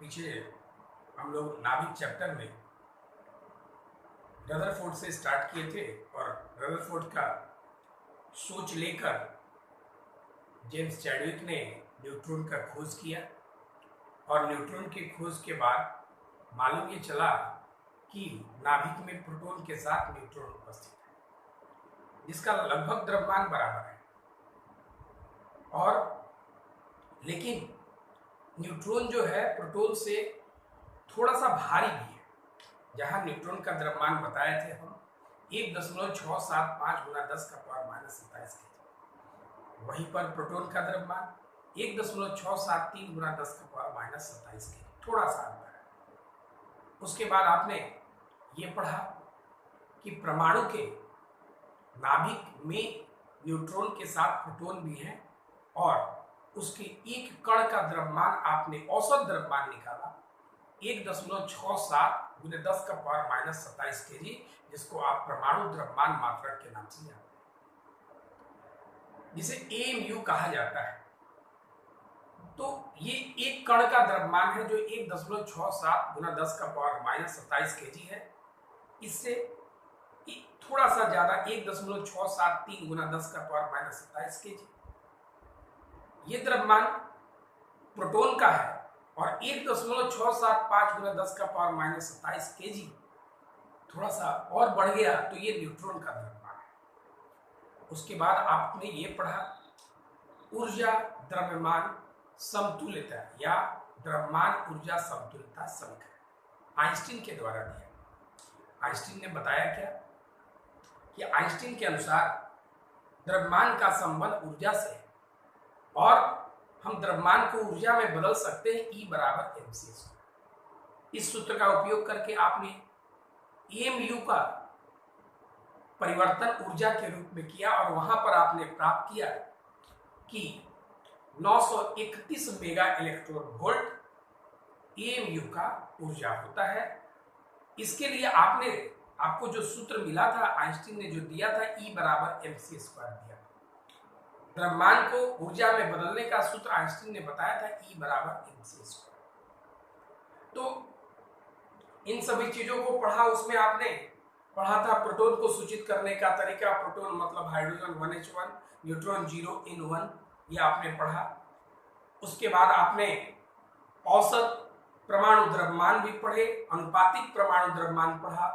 पीछे हम लोग नाभिक चैप्टर में रदरफोर्ड से स्टार्ट किए थे और रदरफोर्ड का सोच लेकर जेम्स चैडविक ने न्यूट्रॉन का खोज किया और न्यूट्रॉन की खोज के बाद मालूम ये चला कि नाभिक में प्रोटॉन के साथ न्यूट्रॉन उपस्थित है जिसका लगभग द्रव्यमान बराबर है। और लेकिन न्यूट्रॉन जो है प्रोटॉन से थोड़ा सा भारी भी है। जहां न्यूट्रॉन का द्रव्यमान बताए थे हम 1.675 गुना 10 का पावर माइनस 27 के, वहीं पर प्रोटॉन का द्रव्यमान 1.673 गुना 10 का पावर माइनस 27 के, थोड़ा सा अंतर है। उसके बाद आपने ये पढ़ा कि परमाणु के नाभिक में न्यूट्रॉन के साथ प्रोटॉन भी है और उसके एक कण का द्रव्यमान आपने औसत द्रव्यमान निकाला 1.67 गुने 10 का पावर माइनस 27 केजी, जिसको आप परमाणु द्रव्यमान मात्रक के नाम से जानते हैं, जिसे AMU कहा जाता है। तो ये एक कण का द्रव्यमान है जो 1.67 गुना 10 का पावर माइनस 27 केजी है। इससे थोड़ा सा ज्यादा 1.673 गुना 10 का पावर माइनस 27 केजी ये द्रव्यमान प्रोटॉन का है और 1.675 गुना 10 का पावर माइनस 27 केजी थोड़ा सा और बढ़ गया तो ये न्यूट्रॉन का द्रव्यमान है। उसके बाद आपने ये पढ़ा ऊर्जा द्रव्यमान समतुल्यता या द्रव्यमान ऊर्जा समतुल्यता समीकरण आइंस्टीन के द्वारा दिया। आइंस्टीन ने बताया क्या कि आइंस्टीन के अनुसार द्रव्यमान का संबंध ऊर्जा से है और हम द्रव्यमान को ऊर्जा में बदल सकते हैं E बराबर mc²। इस सूत्र का उपयोग करके आपने AMU का परिवर्तन ऊर्जा के रूप में किया और वहां पर आपने प्राप्त किया कि 931 मेगा इलेक्ट्रॉन वोल्ट AMU का ऊर्जा होता है। इसके लिए आपको जो सूत्र मिला था आइंस्टीन ने जो दिया था E बराबर mc² दिया। द्रव्यमान को ऊर्जा में बदलने का सूत्र आइंस्टीन ने बताया था E बराबर mc²। तो इन सभी चीजों को पढ़ा। उसमें आपने पढ़ा था प्रोटॉन को सूचित करने का तरीका। प्रोटॉन मतलब हाइड्रोजन 1h1, न्यूट्रॉन 0n1, ये आपने पढ़ा। उसके बाद आपने औसत परमाणु द्रव्यमान भी पढ़े, अनुपातिक परमाणु द्रव्यमान पढ़ा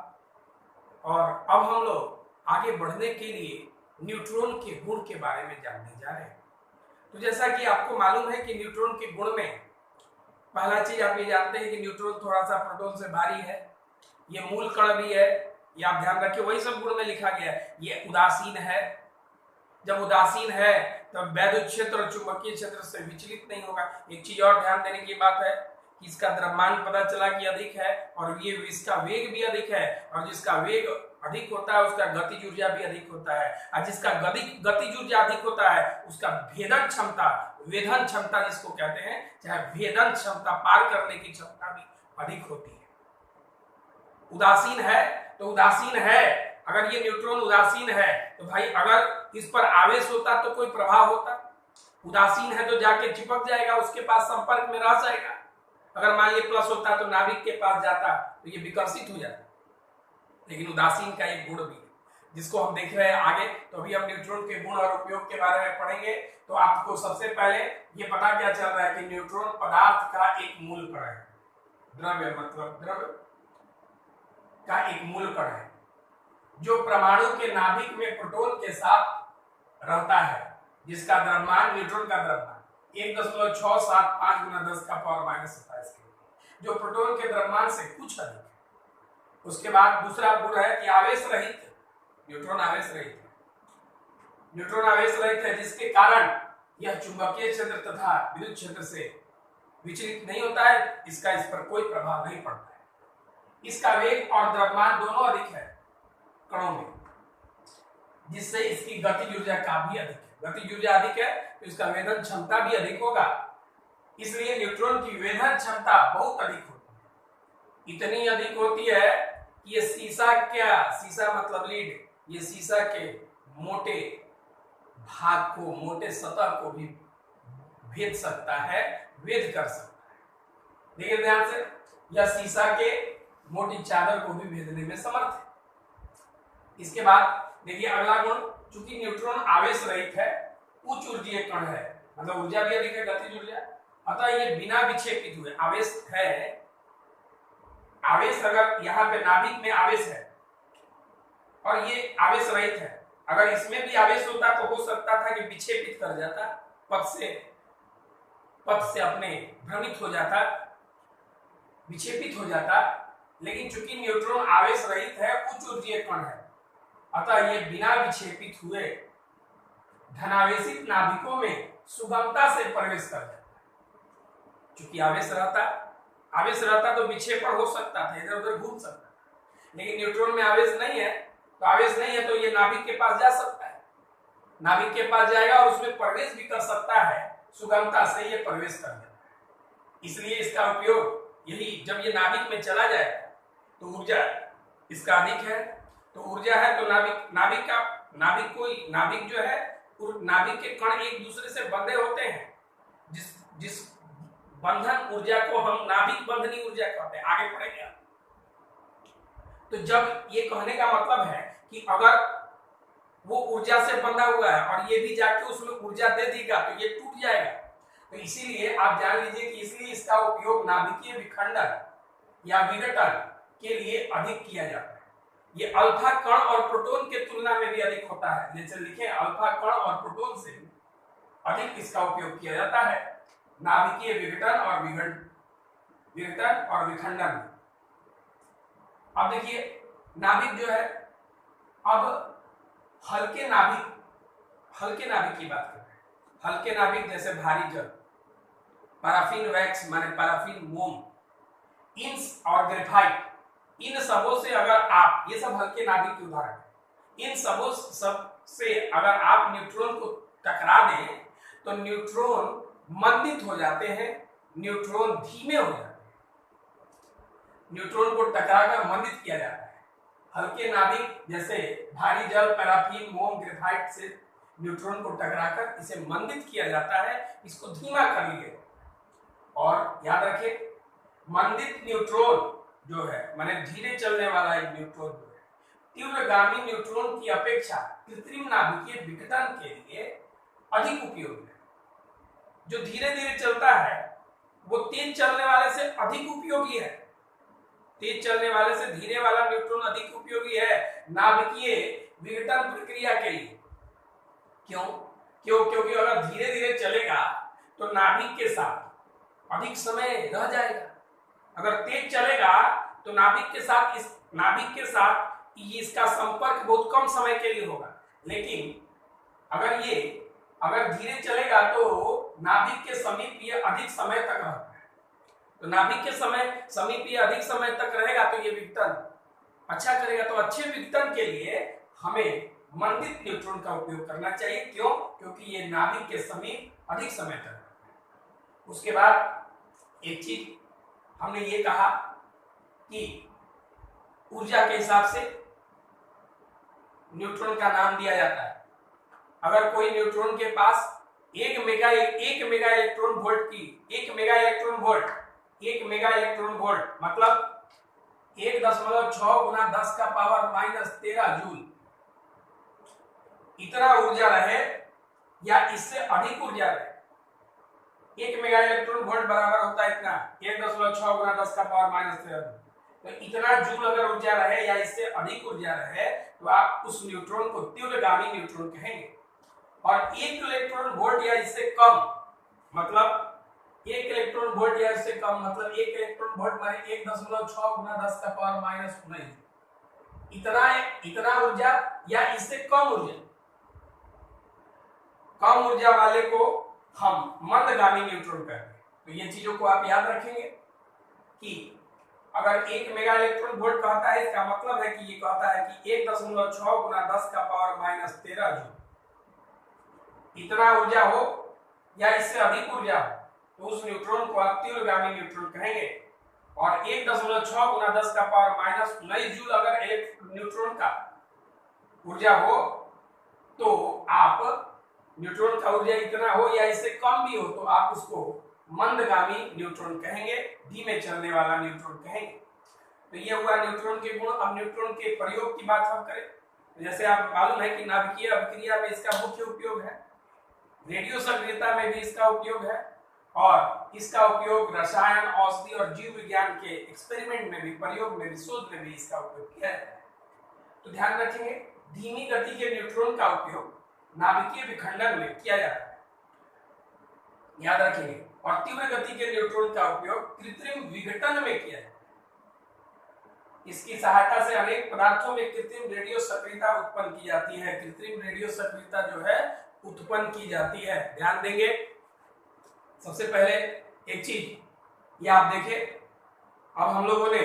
और अब हम लोग आगे बढ़ने के लिए न्यूट्रॉन के गुण के बारे में जानने जा रहे हैं। तो जैसा कि आपको मालूम है कि न्यूट्रॉन के गुण में पहला चीज आप ये जानते हैं कि न्यूट्रॉन थोड़ा सा प्रोटॉन से भारी है, ये मूल कण भी है, ये आप ध्यान रखिए, वही सब गुण में लिखा गया है। ये उदासीन है, जब उदासीन है तब वैद्युत क्षेत्र और चुंबकीय क्षेत्र से विचलित नहीं होगा। एक चीज और ध्यान देने की बात है कि इसका द्रव्यमान पता चला कि अधिक है और ये इसका वेग भी अधिक है और जिसका वेग अधिक होता है उसका गतिज ऊर्जा भी अधिक होता है और जिसका गतिज ऊर्जा अधिक होता है उसका वेधन क्षमता जिसको कहते हैं, चाहे वेधन क्षमता पार करने की क्षमता भी अधिक होती है। उदासीन है तो उदासीन है, अगर ये न्यूट्रॉन उदासीन है तो भाई अगर इस पर आवेश होता तो कोई प्रभाव होता। उदासीन है तो जाके चिपक जाएगा, उसके पास संपर्क में रह जाएगा। अगर मान लीजिए प्लस होता तो नाभिक के पास जाता तो ये विकर्षित हो जाता। लेकिन उदासीन का एक गुण भी है जिसको हम देख रहे हैं आगे। तो अभी हम न्यूट्रॉन के गुण और उपयोग के बारे में पढ़ेंगे। तो आपको सबसे पहले ये पता क्या चल रहा है कि न्यूट्रॉन पदार्थ का एक मूल कण है। द्रव्य मतलब द्रव्य का एक मूल कण है जो परमाणु के नाभिक में प्रोटॉन के साथ रहता है, जिसका द्रव्यमान न्यूट्रॉन का द्रव्यमान 1.675 गुना 10 का पावर माइनस 27 के, जो प्रोटॉन के द्रव्यमान से कुछ अधिक है। उसके बाद दूसरा गुण है कि आवेश रहित, न्यूट्रॉन आवेश रहित है। न्यूट्रॉन आवेश रहित है जिसके कारण यह चुंबकीय क्षेत्र तथा विद्युत क्षेत्र से विचलित नहीं होता है, इसका इस पर कोई प्रभाव नहीं पड़ता है। इसका वेग और द्रव्यमान दोनों अधिक है कणों में, जिससे इसकी गतिज ऊर्जा का भी अधिक है। गतिज ऊर्जा अधिक है तो इसका वेधन क्षमता भी अधिक होगा, इसलिए न्यूट्रॉन की वेधन क्षमता बहुत अधिक होती है। इतनी अधिक होती है कि ये सीसा मतलब लीड, ये सीसा के मोटे भाग को, मोटे सतह को भी भेद सकता है, वेध कर सकता है। देखिए ध्यान से, यह शीशा के मोटी चादर को भी भेदने में समर्थ है। इसके बाद देखिए अगला गुण, चूंकि न्यूट्रॉन आवेश रहित है, उच्च ऊर्जीय कण है, मतलब ऊर्जा भी अधिक है, गतिज ऊर्जा, अतः ये बिना विक्षेपित हुए, आवेश है, आवेश अगर यहाँ पे नाभिक में आवेश है और ये आवेश रहित है, अगर इसमें भी आवेश होता तो हो सकता था कि विक्षेपित कर जाता, पथ से अपने भ्रमित हो जाता, विक्षेपित हो जाता, लेकिन चूंकि न्यूट्रॉन आवेश रहित है, उच्च ऊर्जीय कण है, अतः ये बिना विक्षेपित हुए धनावेशित नाभिकों में सुगमता से प्रवेश कर जाता है। चूंकि आवेश रहता तो विक्षेपण हो सकता था, इधर उधर घूम सकता था, लेकिन न्यूट्रॉन में आवेश नहीं है, तो आवेश नहीं है तो ये नाभिक के पास जा सकता है, नाभिक के पास जाएगा और उसमें प्रवेश भी कर सकता है, सुगमता से ये प्रवेश कर जाता है। इसलिए इसका उपयोग यही, जब ये नाभिक में चला जाए तो ऊर्जा इसका अधिक है, तो ऊर्जा है तो नाभिक जो है, नाभिक के कण एक दूसरे से बंधे होते हैं, जिस बंधन ऊर्जा को हम नाभिक बंधनी ऊर्जा कहते हैं, आगे पढ़ेंगे। तो जब ये कहने का मतलब है कि अगर वो ऊर्जा से बंधा हुआ है और ये भी जाके उसमें ऊर्जा दे देगा तो ये टूट जाएगा, तो इसीलिए आप जान लीजिए कि इसलिए इसका उपयोग नाभिकीय विखंडन या विघटन के लिए अधिक किया जाता है। ये अल्फा कण और प्रोटॉन के तुलना में भी अधिक होता है, जैसे लिखे अल्फा कण और प्रोटॉन से अधिक इसका उपयोग किया जाता है नाभिकीय विघटन और विखंडन। अब देखिए नाभिक जो है, अब हल्के नाभिक की बात करते हैं। हल्के नाभिक जैसे भारी जल, पैराफिन वैक्स माने पैराफिन मोम, इंस और ग्रेफाइट, इन सबों से अगर आप, ये सब हल्के नाभिक के उदाहरण हैं, इन सबों से अगर आप न्यूट्रॉन को टकरा दें तो न्यूट्रॉन मंदित हो जाते हैं, न्यूट्रॉन धीमे हो जाते हैं, न्यूट्रॉन को टकराकर मंदित किया जाता है। हल्के नाभिक जैसे भारी जल, पैराफिन मोम, ग्रेफाइट से न्यूट्रॉन को टकराकर इसे मंदित किया जाता है, इसको धीमा कर लिया। और याद रखें, मंदित न्यूट्रॉन जो है माने धीरे चलने वाला एक न्यूट्रॉन जो है, तीव्रगामी न्यूट्रॉन की अपेक्षा कृत्रिम नाभिकीय विघटन के लिए अधिक उपयोगी है। जो धीरे धीरे चलता है वो तेज चलने वाले से अधिक उपयोगी है, तेज चलने वाले से धीरे वाला न्यूट्रॉन अधिक उपयोगी है नाभिकीय विघटन प्रक्रिया के लिए। क्योंकि अगर धीरे धीरे चलेगा तो नाभिक के साथ अधिक समय रह जाएगा, अगर तेज चलेगा तो नाभिक के साथ इसका संपर्क बहुत कम समय के लिए होगा, लेकिन अगर धीरे चलेगा तो नाभिक के समीप ये अधिक समय तक रहता है, तो नाभिक के समीप ये अधिक समय तक रहेगा तो ये विघटन अच्छा करेगा। तो अच्छे विघटन के लिए हमें मंदित न्यूट्रॉन का उपयोग करना चाहिए। क्योंकि ये नाभिक के समीप अधिक समय तक रहता है। उसके बाद एक चीज हमने ये कहा कि ऊर्जा के हिसाब से न्यूट्रॉन का नाम दिया जाता है। अगर कोई न्यूट्रॉन के पास 1 मेगा इलेक्ट्रॉन वोल्ट मतलब 1.6 गुना 10 का पावर -13 जूल इतना ऊर्जा रहे या इससे अधिक ऊर्जा रहे, 1 मेगा इलेक्ट्रॉन वोल्ट बराबर होता है इतना 1.6 गुना 10 का पावर -13 जूल। तो इतना जूल अगर ऊर्जा रहे या इससे अधिक ऊर्जा रहे तो आप उस न्यूट्रॉन को तीव्रगामी न्यूट्रॉन कहेंगे। और 1 इलेक्ट्रॉन वोल्ट या इससे कम मतलब 1 इलेक्ट्रॉन वोल्ट या इससे कम मतलब 1 इलेक्ट्रॉन वोल्ट माने 1.6 गुना 10 का पावर -19 इतना ऊर्जा या इससे कम ऊर्जा वाले को हम मंदगामी न्यूट्रॉन कहते हैं। तो ये चीजों को आप याद रखेंगे कि अगर 1 मेगा इलेक्ट्रॉन वोल्ट कहता है, इसका मतलब है कि ये कहता है कि 1.6 गुना 10 का पावर -13 जूल इतना ऊर्जा हो या इससे अधिक ऊर्जा हो तो उस न्यूट्रॉन को आप तीव्रगामी न्यूट्रॉन कहेंगे। और 1.6 गुना 10 का पावर -19 जूल अगर न्यूट्रॉन का ऊर्जा हो तो आप न्यूट्रॉन का ऊर्जा इतना हो या इससे कम भी हो तो आप उसको मंदगामी न्यूट्रॉन कहेंगे, धीमे चलने वाला न्यूट्रॉन कहेंगे। तो ये हुआ न्यूट्रॉन के गुण। अब न्यूट्रॉन के प्रयोग की बात हम करें, जैसे आप मालूम है कि नाभिकीय अभिक्रिया में इसका मुख्य उपयोग है, रेडियो सक्रियता में भी इसका उपयोग है, और इसका उपयोग रसायन, औषधि और जीव विज्ञान के एक्सपेरिमेंट में भी, प्रयोग में भी, शोध में भी इसका उपयोग किया जाता है। तो ध्यान रखेंगे, धीमी गति के न्यूट्रॉन का उपयोग नाभिकीय विखंडन में किया जाता है, याद रखेंगे। और तीव्र गति के न्यूट्रॉन का उपयोग कृत्रिम विघटन में किया जाता है। इसकी सहायता से अनेक पदार्थों में कृत्रिम रेडियो सक्रियता उत्पन्न की जाती है। कृत्रिम रेडियो सक्रियता जो है उत्पन्न की जाती है, ध्यान देंगे। सबसे पहले एक चीज ये आप देखें, अब हम लोगों ने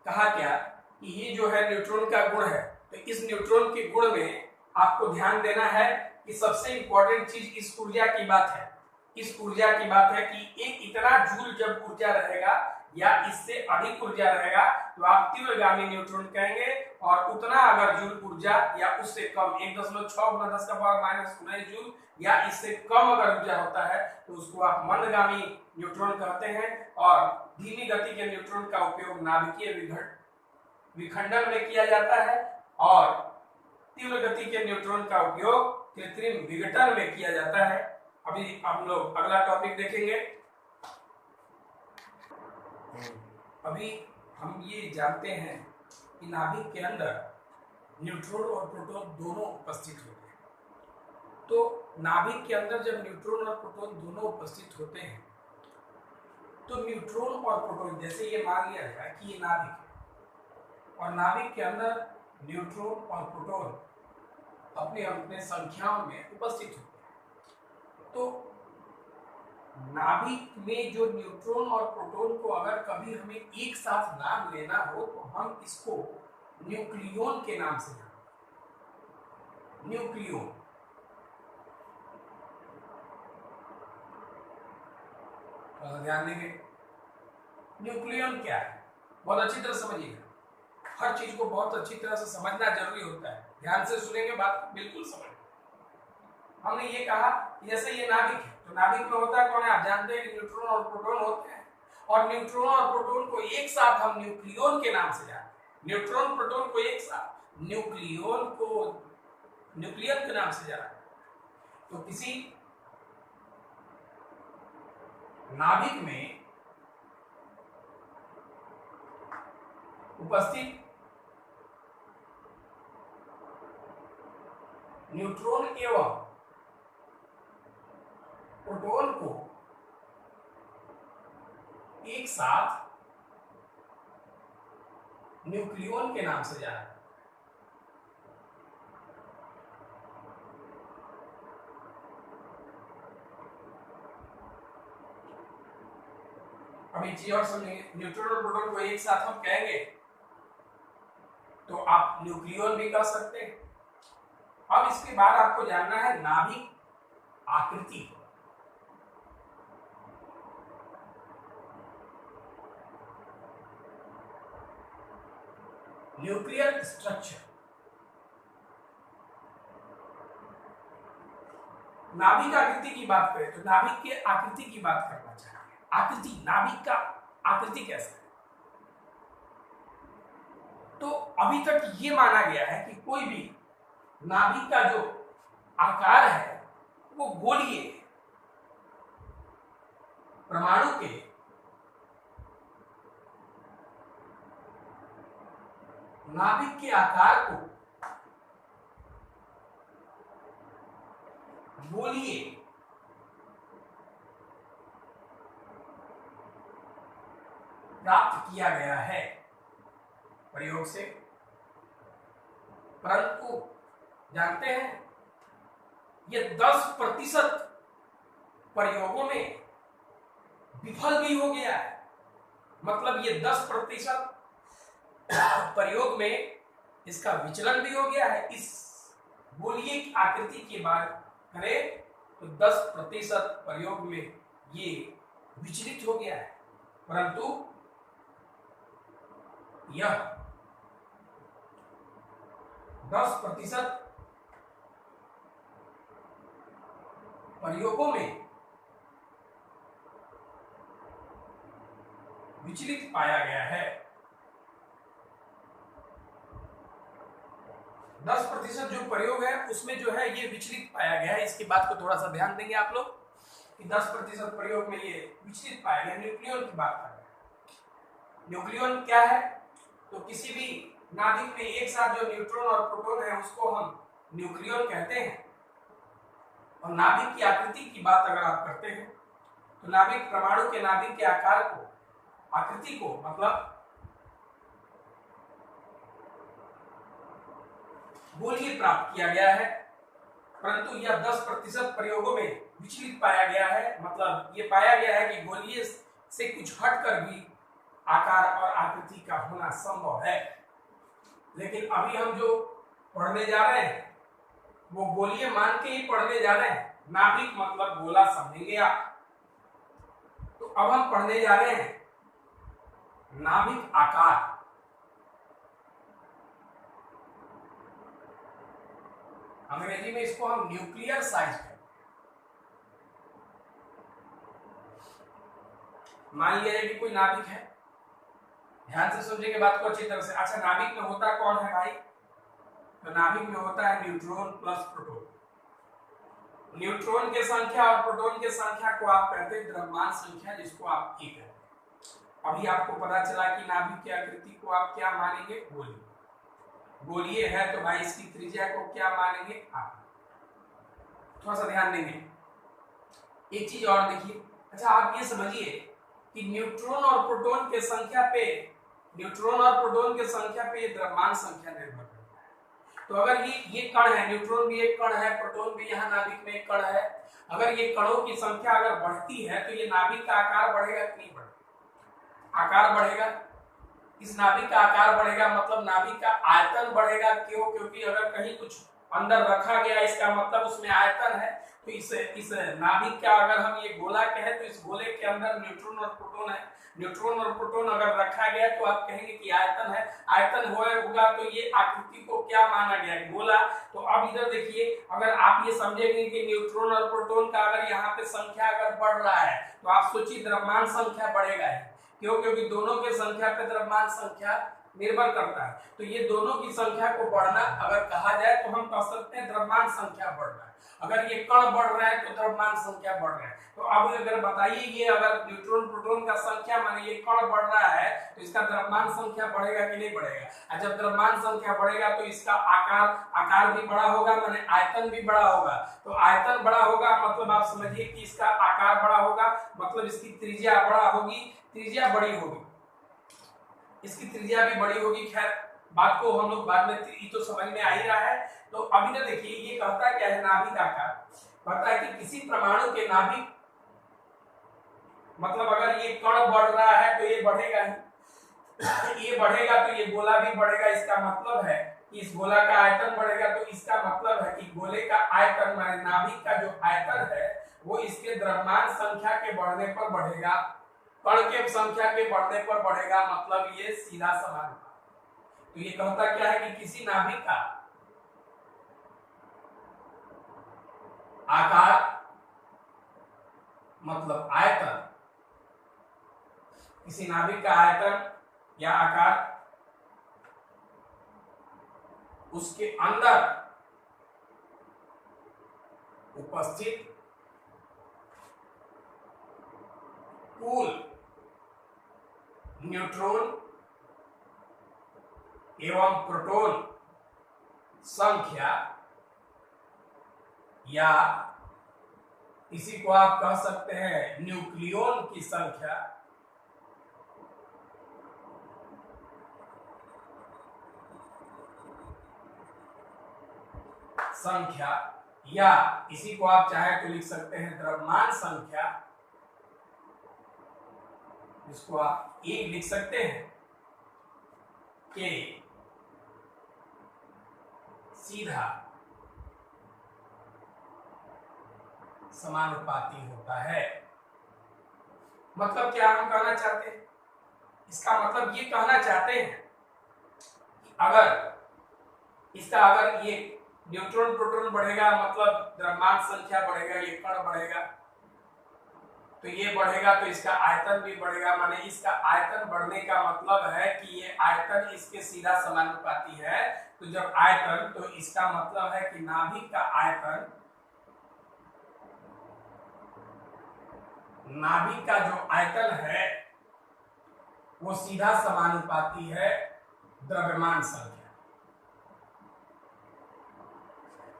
कहा क्या कि ये जो है न्यूट्रॉन का गुण है, तो इस न्यूट्रॉन के गुण में आपको ध्यान देना है कि सबसे इंपॉर्टेंट चीज इस ऊर्जा की बात है। इस ऊर्जा की बात है कि एक इतना जूल जब ऊर्जा रहेगा या इससे अधिक ऊर्जा रहेगा तो आप तीव्रगामी न्यूट्रॉन कहेंगे, और उतना अगर जूल ऊर्जा या उससे कम 1.6 × 10⁻⁻⁹ जूल या इससे कम अगर ऊर्जा होता है तो उसको आप मंदगामी न्यूट्रॉन कहते हैं। और धीमी गति के न्यूट्रॉन का उपयोग नाभिकीय विखंडन में किया जाता है, और तीव्र गति के न्यूट्रॉन का उपयोग कृत्रिम विघटन में किया जाता है। अभी हम लोग अगला टॉपिक देखेंगे। अभी हम ये जानते हैं कि नाभिक के अंदर न्यूट्रॉन और प्रोटॉन दोनों उपस्थित होते हैं। तो नाभिक के अंदर जब न्यूट्रॉन और प्रोटॉन दोनों उपस्थित होते हैं तो न्यूट्रॉन और प्रोटॉन, जैसे ये मान लिया जाए कि ये नाभिक है और नाभिक के अंदर न्यूट्रॉन और प्रोटॉन अपने अपने संख्याओं में उपस्थित होते हैं। तो नाभिक में जो न्यूट्रॉन और प्रोटॉन को अगर कभी हमें एक साथ नाम लेना हो तो हम इसको न्यूक्लियॉन के नाम से जानते हैं। न्यूक्लियॉन, ध्यान देंगे न्यूक्लियॉन क्या है, बहुत अच्छी तरह समझिएगा। हर चीज को बहुत अच्छी तरह से समझना जरूरी होता है, ध्यान से सुनेंगे बात बिल्कुल समझ। हमने ये कहा जैसे ये नाभिक है, तो नाभिक में होता है कौन है, आप जानते हैं कि न्यूट्रॉन और प्रोटॉन होते हैं, और न्यूट्रॉन और प्रोटॉन को एक साथ हम न्यूक्लियॉन के नाम से जानते हैं। न्यूट्रॉन प्रोटॉन को एक साथ न्यूक्लियॉन के नाम से जाना। तो किसी नाभिक में उपस्थित न्यूट्रॉन एवं प्रोटॉन को एक साथ न्यूक्लियॉन के नाम से जाना। अभी चीज और समझेंगे, न्यूट्रॉन और प्रोटॉन को एक साथ हम कहेंगे तो आप न्यूक्लियॉन भी कह सकते हैं। अब इसके बाद आपको जानना है नाभिक आकृति। Nuclear structure. नाभिक आकृति की बात करें तो नाभिक के आकृति की बात करना चाहेंगे। आकृति, नाभिक का आकृति कैसा है? तो अभी तक ये माना गया है कि कोई भी नाभिक का जो आकार है वो गोलीय, परमाणु के नाभिक के आकार को गोलीय प्राप्त किया गया है प्रयोग से, परंतु जानते हैं ये 10% प्रयोगों में विफल भी हो गया है। मतलब ये 10% प्रयोग में इसका विचलन भी हो गया है। इस गोलीय आकृति की बात करें तो 10% प्रयोग में ये विचलित हो गया है, परंतु यह 10% प्रयोगों में विचलित पाया गया है। 10% जो प्रयोग है उसमें जो है ये विचलित पाया गया है। इसकी बात को थोड़ा सा ध्यान देंगे आप लोग कि 10% प्रयोग में ये विचलित पाया गया। न्यूक्लियन की बात कर रहे हैं। न्यूक्लियन क्या है? तो किसी भी नाभिक में एक साथ जो न्यूट्रॉन और प्रोटॉन है उसको हम न्यूक्लियन कहते हैं। और नाभिक की आकृति की बात अगर आप करते हैं तो नाभिक, परमाणु के नाभिक के आकार को, आकृति को मतलब गोलीय प्राप्त किया गया है, परंतु यह 10% प्रयोगों में विचलित पाया गया है। मतलब ये पाया गया है कि गोलीय से कुछ हटकर भी आकार और आकृति का होना संभव है। लेकिन अभी हम जो पढ़ने जा रहे हैं वो गोलीय मान के ही पढ़ने जा रहे हैं। नाभिक मतलब गोला समझेंगे आप। तो अब हम पढ़ने जा रहे हैं नाभिक आकार। अंग्रेजी में इसको हम न्यूक्लियर साइज कहते हैं। मान लिया कि कोई नाभिक है, ध्यान से समझेंगे बात को अच्छी तरह से। अच्छा, नाभिक में होता कौन है भाई? तो नाभिक में होता है न्यूट्रॉन प्लस प्रोटॉन। न्यूट्रॉन की संख्या और प्रोटॉन की संख्या को आप कहते हैं द्रव्यमान संख्या, जिसको आप E कहते हैं। अभी आपको पता चला कि नाभिक की आकृति को आप क्या मानेंगे? गोलीय। गोलीय है तो भाई इसकी त्रिज्या को क्या मानेंगे? आप। थोड़ा सा ध्यान देंगे। एक चीज और देखिए। अच्छा, आप ये समझिए कि न्यूट्रॉन और प्रोटॉन की संख्या पे, न्यूट्रॉन और प्रोटॉन की संख्या पे ये द्रव्यमान संख्या निर्भर करता है। तो अगर ये कण है, न्यूट्रॉन भी एक कण है, प्रोटॉन भी यहाँ नाभिक में एक कण है, अगर ये कणों की संख्या अगर बढ़ती है तो ये नाभिक का आकार बढ़ेगा कि नहीं बढ़ेगा? आकार बढ़ेगा। इस नाभिक का आकार बढ़ेगा मतलब नाभिक का आयतन बढ़ेगा। क्यों? क्योंकि अगर कहीं कुछ अंदर रखा गया इसका मतलब उसमें आयतन है। तो इस नाभिक का अगर हम ये गोला कहें तो इस गोले के अंदर न्यूट्रॉन और प्रोटॉन है। न्यूट्रॉन और प्रोटॉन अगर रखा गया तो आप कहेंगे कि आयतन है। आयतन होगा तो ये आकृति को क्या माना गया? गोला। तो अब इधर देखिए, अगर आप ये समझेंगे कि न्यूट्रॉन और प्रोटॉन का अगर यहाँ पे संख्या अगर बढ़ रहा है तो आप सोचिए द्रव्यमान संख्या बढ़ेगा ही। क्यों? क्योंकि दोनों के संख्या पे द्रव्यमान संख्या निर्भर करता है। तो ये दोनों की संख्या को बढ़ना अगर कहा जाए तो हम कह सकते हैं द्रव्यमान संख्या बढ़ रहा है। अगर ये कण बढ़ रहा है तो द्रव्यमान संख्या बढ़ रहा है। तो अब अगर बताइए, ये अगर न्यूट्रॉन प्रोटॉन का संख्या माने ये कण बढ़ रहा है तो इसका द्रव्यमान संख्या बढ़ेगा कि नहीं बढ़ेगा? और जब द्रव्यमान संख्या बढ़ेगा तो इसका आकार भी बड़ा होगा, माने आयतन भी बड़ा होगा। तो आयतन बड़ा होगा मतलब आप समझिए कि इसका आकार बड़ा होगा, मतलब इसकी त्रिज्या बड़ा होगी, त्रिज्या बड़ी होगी, इसकी त्रिज्या भी बड़ी होगी। खैर, बात को हम लोग बाद में तो समझ में आ ही रहा है। तो अभी तो देखिए, ये कहता क्या है? नाभिक आकार कहता है कि किसी परमाणु के नाभिक, मतलब अगर ये कण बढ़ रहा है तो ये बढ़ेगा ही। ये बढ़ेगा तो ये गोला भी बढ़ेगा। इसका मतलब है कि इस गोला का आयतन बढ़ेगा। तो इसका मतलब है कि गोले का आयतन माने नाभिक का जो आयतन है वो इसके द्रव्यमान संख्या के बढ़ने पर बढ़ेगा, कण के संख्या के बढ़ने पर बढ़ेगा। मतलब ये सीधा समान। तो ये कहता क्या है कि किसी नाभिक का आकार मतलब आयतन, किसी नाभिक का आयतन या आकार उसके अंदर उपस्थित कुल न्यूट्रॉन एवं प्रोटॉन संख्या, या इसी को आप कह सकते हैं न्यूक्लियन की संख्या, या इसी को आप चाहे तो लिख सकते हैं द्रव्यमान संख्या, इसको आप E लिख सकते हैं, के सीधा समानुपाती होता है। मतलब क्या हम कहना चाहते हैं? इसका मतलब ये कहना चाहते हैं कि अगर ये न्यूट्रॉन प्रोटॉन बढ़ेगा मतलब द्रव्यमान संख्या बढ़ेगा, ये कण बढ़ेगा। तो ये बढ़ेगा तो इसका आयतन भी बढ़ेगा, माने इसका आयतन बढ़ने का मतलब है कि ये आयतन इसके सीधा समानुपाती है। तो जब आयतन, तो इसका मतलब है कि नाभिक का आयतन, नाभिक का जो आयतन है वो सीधा समानुपाती है द्रव्यमान संख्या।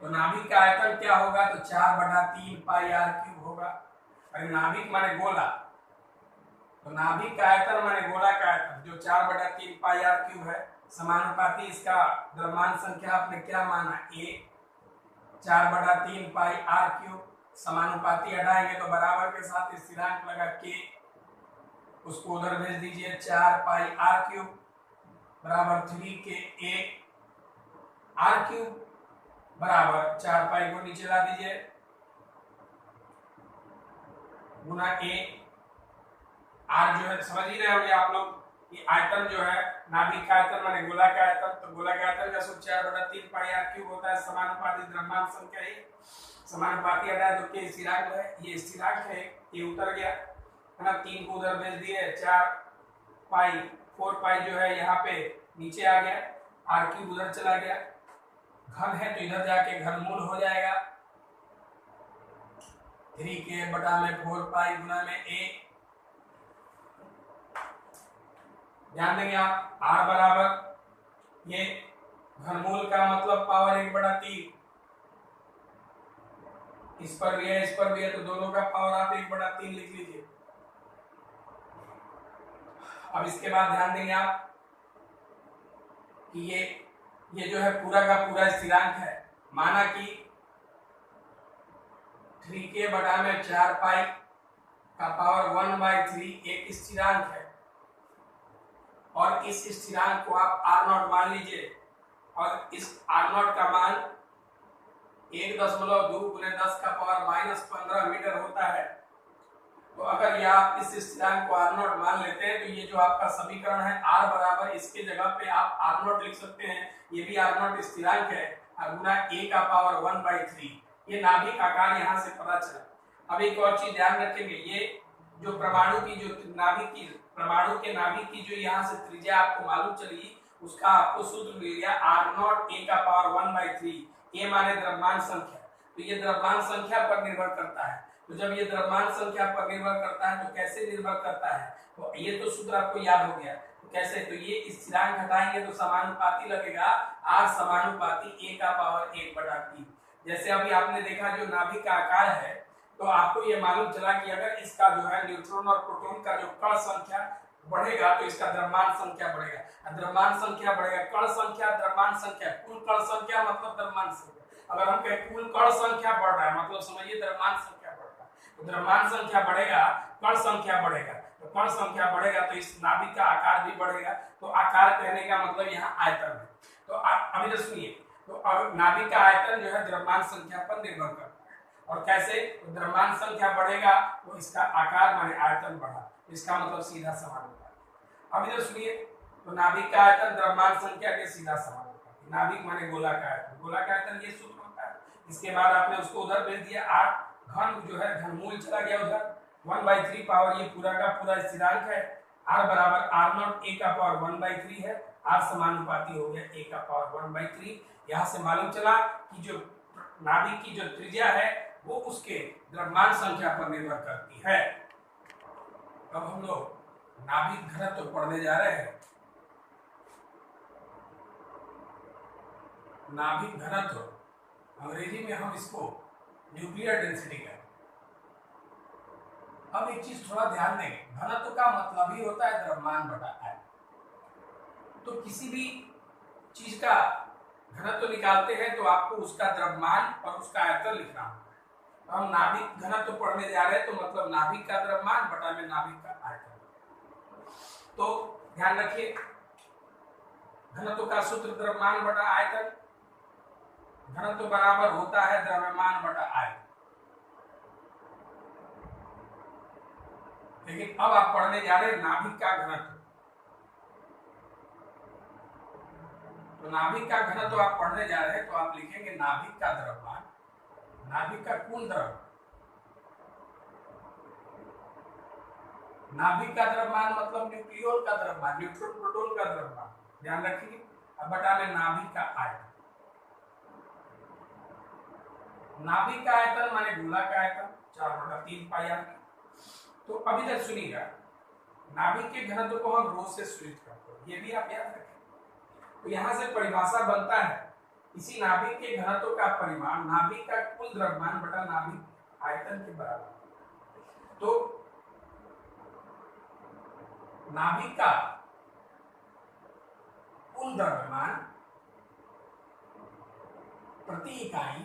तो नाभिक का आयतन क्या होगा, तो 4/3 पाई आर क्यूब होगा। अरे नाभिक माने गोला, तो नाभिक का आयतन माने गोला का आयतन जो 4/3 पाई आर क्यूब है, समानुपाती इसका द्रव्यमान संख्या आपने क्या माना, a 4/3 पाई आर क्यूब, समानुपाती हटाएंगे तो बराबर के साथ स्थिरांक लगा k, उसको उधर भेज दीजिए, 4 पाई आर क्यूब बराबर 3 k a आर क्यूब बराबर 4 पाई को नीचे ला दीजिए गुना a। आर जो है समझ ही रहे होंगे आप लोग, ये आयतन जो है नाभिक का आयतन माने गोला का आयतन, तो गोला का आयतन का सूत्र 4/3 पाई आर क्यूब होता है, समानुपाती द्रव्यमान संख्या है, समानुपाती हटाए तो के स्थिरांक है, ये स्थिरांक है, ये उतर गया है ना, 3 को उधर भेज दिए, 4 पाई 4 पाई जो है यहाँ पे नीचे आ गया, आर क्यूब उधर चला गया, घन है तो इधर जाके घनमूल हो जाएगा, 3k/4 पाई गुना में a। ध्यान देंगे आप, r बराबर ये घनमूल का मतलब पावर 1/3, इस पर भी है इस पर भी है, तो दोनों का पावर आप 1/3 लिख लीजिए। अब इसके बाद ध्यान देंगे आप कि ये जो है पूरा का पूरा स्थिरांक है, माना कि 3k/4 पाई का पावर 1/3 एक स्थिरांक है, और इस स्थिरांक को आप r0 मान लीजिए, और इस r0 का मान 1.2 गुने 10⁻⁻15 मीटर होता है। तो अगर ये आप इस स्थिरांक को r0 मान लेते हैं तो ये जो आपका समीकरण है r बराबर, इसके जगह पे आप r0 लिख सकते हैं, ये भी r0 स्थिरांक है, और गुना a का पावर 1/3, ये नाभिक आकार यहाँ से पता चला। अब एक और चीज ध्यान रखेंगे, ये जो परमाणु की जो नाभिक की परमाणु के नाभिक की जो यहाँ से त्रिज्या आपको मालूम चली, उसका आपको सूत्र मिल गया r0 a का पावर 1/3, a माने द्रव्यमान संख्या, तो ये द्रव्यमान संख्या पर निर्भर करता है। तो जब ये द्रव्यमान संख्या पर निर्भर करता है तो कैसे निर्भर करता है, तो ये तो सूत्र आपको याद हो गया, तो कैसे, तो ये स्थिरांक हटाएंगे तो समानुपाती लगेगा, r समानुपाती a का पावर 1/3। जैसे अभी आपने देखा जो नाभिक का आकार है, तो आपको ये मालूम चला कि अगर इसका जो है न्यूट्रॉन और प्रोटॉन का जो कण संख्या बढ़ेगा तो इसका द्रव्यमान संख्या बढ़ेगा, द्रव्यमान संख्या बढ़ेगा, कण संख्या द्रव्यमान संख्या, कुल कण संख्या मतलब द्रव्यमान संख्या। अगर हम कहें कुल कण संख्या बढ़ रहा है मतलब समझिए द्रव्यमान संख्या बढ़ रहा है, तो द्रव्यमान संख्या बढ़ेगा, कण संख्या बढ़ेगा, तो कण संख्या बढ़ेगा तो इस नाभिक का आकार भी बढ़ेगा। तो आकार कहने का मतलब यहाँ आयतन है। तो अभी तो सुनिए, तो अब नाभिक का आयतन जो है द्रव्यमान संख्या पर निर्भर करता है, और कैसे, तो द्रव्यमान संख्या बढ़ेगा तो इसका आकार माने आयतन बढ़ा, इसका मतलब सीधा समानुपाती। अब इधर सुनिए, तो नाभिक का आयतन द्रव्यमान संख्या के सीधा समानुपाती, नाभिक माने गोला का आयतन, गोला का आयतन ये सूत्र होता है। इसके बाद आपने उसको उधर भेज दिया, 8 घन जो है घनमूल चला गया उधर, 1/3 पावर ये पूरा का पूरा स्थिरांक है, r बराबर r0 a का पावर 1/3 है, r समानुपाती हो गया a का पावर 1/3। यहाँ से मालूम चला कि जो नाभिक की जो त्रिज्या है वो उसके द्रव्यमान संख्या पर निर्भर करती है। अब हम लोग नाभिक घनत्व तो पढ़ने जा रहे हैं। नाभिक घनत्व अंग्रेजी में हम इसको न्यूक्लियर डेंसिटी कहते हैं। अब एक चीज थोड़ा ध्यान देंगे, घनत्व का मतलब ही होता है द्रव्यमान बटा आयतन। तो किसी भी चीज का घनत्व निकालते हैं तो आपको उसका द्रव्यमान और उसका आयतन लिखना होता है। तो हम नाभिक घनत्व पढ़ने जा रहे हैं, तो मतलब नाभिक का द्रव्यमान बटा में नाभिक का आयतन। तो ध्यान रखिए, घनत्व का सूत्र द्रव्यमान बटा आयतन, घनत्व बराबर होता है द्रव्यमान बटा आयतन। लेकिन अब आप पढ़ने जा रहे हैं नाभिक का घनत्व, तो नाभिक का घनत्व आप पढ़ने जा रहे हैं तो आप लिखेंगे नाभिक का द्रव्यमान, नाभिक का कुल द्रव्यमान नाभिक का द्रव्यमान मतलब न्यूक्लियोन का द्रव्यमान, न्यूट्रॉन प्रोटॉन का द्रव्यमान, ध्यान रखिए। अब बटा में नाभिक का आयतन, नाभिक का आयतन माने गोला का आयतन 4/3 पाई आर। तो अभी तक सुनिएगा, नाभिक के घनत्व को हम रो से सूचित करते हैं, ये भी आप याद रखें। तो यहां से परिभाषा बनता है, इसी नाभिक के घनत्व का परिमाण नाभिक का कुल द्रव्यमान बटा नाभिक आयतन के बराबर। तो नाभिक का कुल द्रव्यमान प्रति इकाई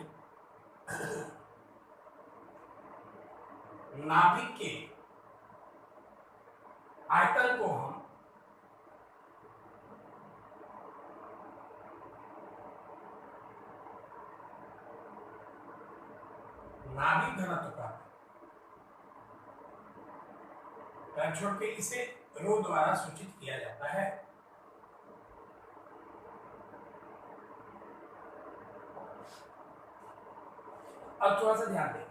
नाभिक के आयतन को हम नाभिक घनत्व का छोड़ के इसे रो द्वारा सूचित किया जाता है। अब थोड़ा सा ध्यान दें,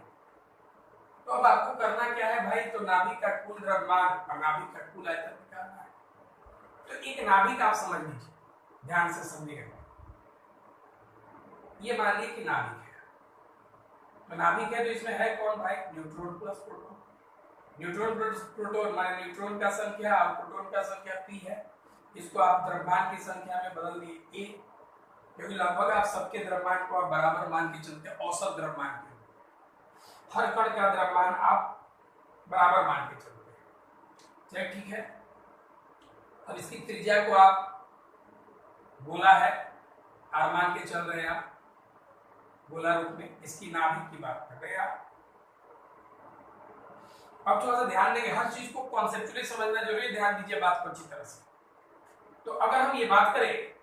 तो अब आपको करना क्या है भाई, तो नाभिक का कुल द्रव्यमान और नाभिक का कुल आयतन निकालना है। तो एक नाभिक आप समझ लीजिए, ध्यान से समझिएगा। ये मान लीजिए कि नाभिक है, तो नाभिक है तो इसमें है कौन भाई, neutron plus proton. Neutron plus proton माने न्यूट्रॉन का संख्या और प्रोटॉन का संख्या p है। इसको आप द्रव्यमान की संख्या में बदल दिए a, क्योंकि लगभग आप सबके द्रव्यमान को आप बराबर मान के चलते हैं, औसत द्रव्यमान के, हर कण का द्रव्यमान आप बराबर मान के चलते हैं। चलिए ठीक है। अब इसकी त्रिज्या को आप गोला है r मान के चल रहे हैं, आप गोला रूप में, इसकी नाभिक की बात कर रहे हैं आप। अब थोड़ा सा ध्यान देंगे, हर चीज को कॉन्सेप्चुअली समझना जरूरी है, ध्यान दीजिए बात को अच्छी तरह से। तो अगर हम ये बात करें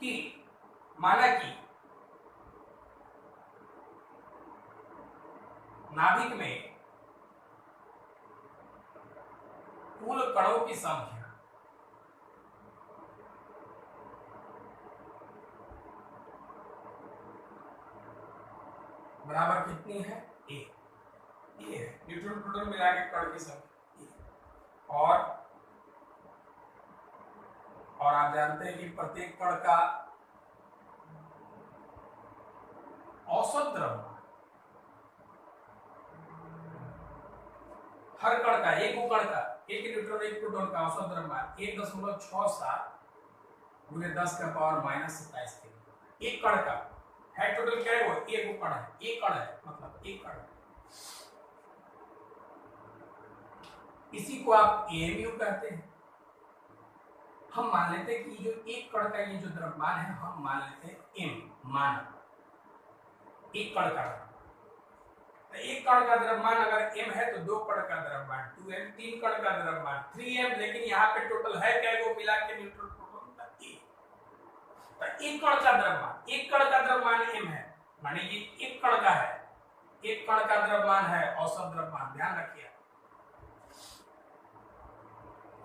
कि माना कि नाभिक में कुल कणों की संख्या बराबर कितनी है, a, ये है न्यूट्रॉन प्रोटॉन मिला के कण की संख्या। और आप जानते हैं कि प्रत्येक कण का औसत द्रव्यमान, हर कण का, एक कण का, एक न्यूट्रॉन एक प्रोटॉन का औसत द्रव्यमान 1.67 × 10⁻⁻27 के एक कण का है। टोटल क्या है, वो एक कण है, एक कण है, मतलब एक कण है। इसी को आप एएमयू कहते हैं। हम मान लेते हैं कि जो एक कण का ये जो द्रव्यमान है, हम मान लेते हैं m, मान एक कण का, तो एक कण का द्रव्यमान अगर m है तो दो कण का द्रव्यमान 2m, तीन कण का द्रव्यमान 3m, लेकिन यहाँ पे टोटल है क्या, वो मिला के न्यूट्रॉन प्रोटॉन का a। तो एक कण का द्रव्यमान, एक कण का द्रव्यमान m है, माने ये एक कण का है, एक कण का द्रव्यमान है औसत द्रव्यमान, ध्यान रखिए।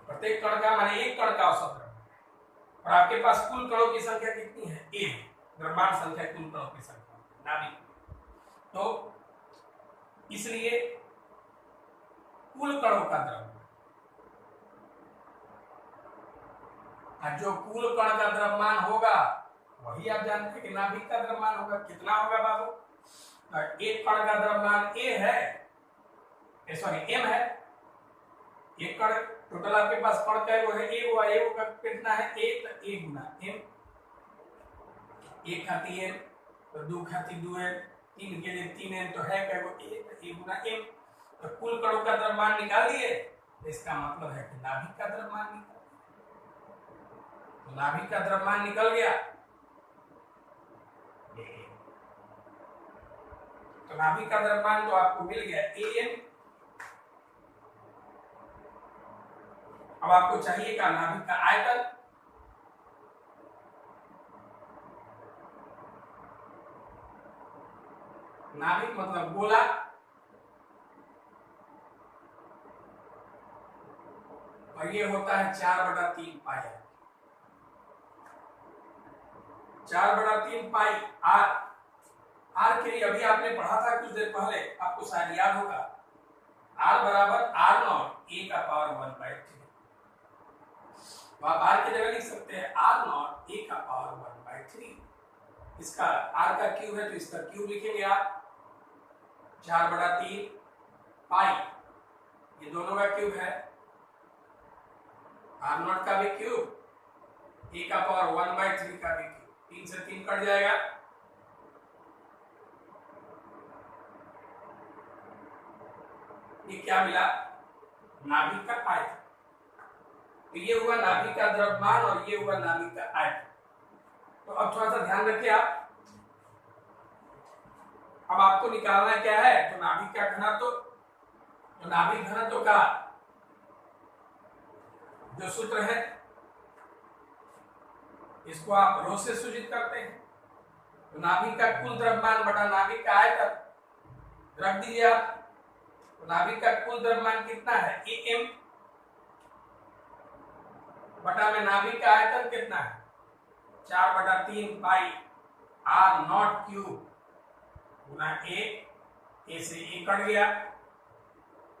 प्रत्येक कण का माने एक कण का औसत द्रव्यमान, और आपके पास कुल कणों की संख्या कितनी है, a, द्रव्यमान संख्या कुल कणों की संख्या नाभिक। तो इसलिए कुल कणों का द्रव्यमान, जो कुल कण का द्रव्यमान होगा वही आप जानते हैं कि नाभिक का द्रव्यमान होगा। कितना होगा बाबू, एक कण का द्रव्यमान a है, सॉरी m है, एक कण टोटल आपके पास कण का वो है a, वो a का कितना है, a, तो a गुना m, एक खाती m तो दो खाती 2m, तीन के लिए 3m, तो है क्या वो a, तो a गुना m। तो कुल कणों का द्रव्यमान निकाल दिए, तो इसका मतलब है कि नाभिक का द्रव्यमान निकाल, तो नाभिक का द्रव्यमान निकल गया। तो नाभिक का द्रव्यमान तो आपको मिल गया am। अब आपको चाहिए का नाभिक का आयतन, नाभिक मतलब गोला, और ये होता है 4/3 पाई, 4/3 पाई आर के लिए अभी आपने पढ़ा था कुछ देर पहले, आपको शायद याद होगा आर बराबर आर नॉट ए का पावर 1/3। तो आप आर की जगह लिख सकते हैं आर नॉट ए का पावर 1/3। इसका आर का क्यूब है तो इसका क्यूब लिखेंगे आप 4/3 पाई, ये दोनों का क्यूब है, आर नॉट का भी क्यूब, ए का पावर 1/3 का भी क्यूब, 3 से 3 कट जाएगा, ये क्या मिला, नाभिक का आयतन। तो ये हुआ नाभिक का द्रव्यमान और ये हुआ नाभिक का आयतन। तो अब थोड़ा सा ध्यान रखिए आप, अब आपको निकालना क्या है, तो नाभिक का घनत्व, तो नाभिक घनत्व का जो सूत्र है इसको आप रो से सूचित करते हैं। तो नाभिक का कुल द्रव्यमान बटा नाभिक का आयतन रख दीजिए आप। तो नाभिक का कुल द्रव्यमान कितना है, am, बटा में नाभिक का आयतन कितना है, 4/3 पाई आर नॉट क्यूब गुना ए से ए कट गया,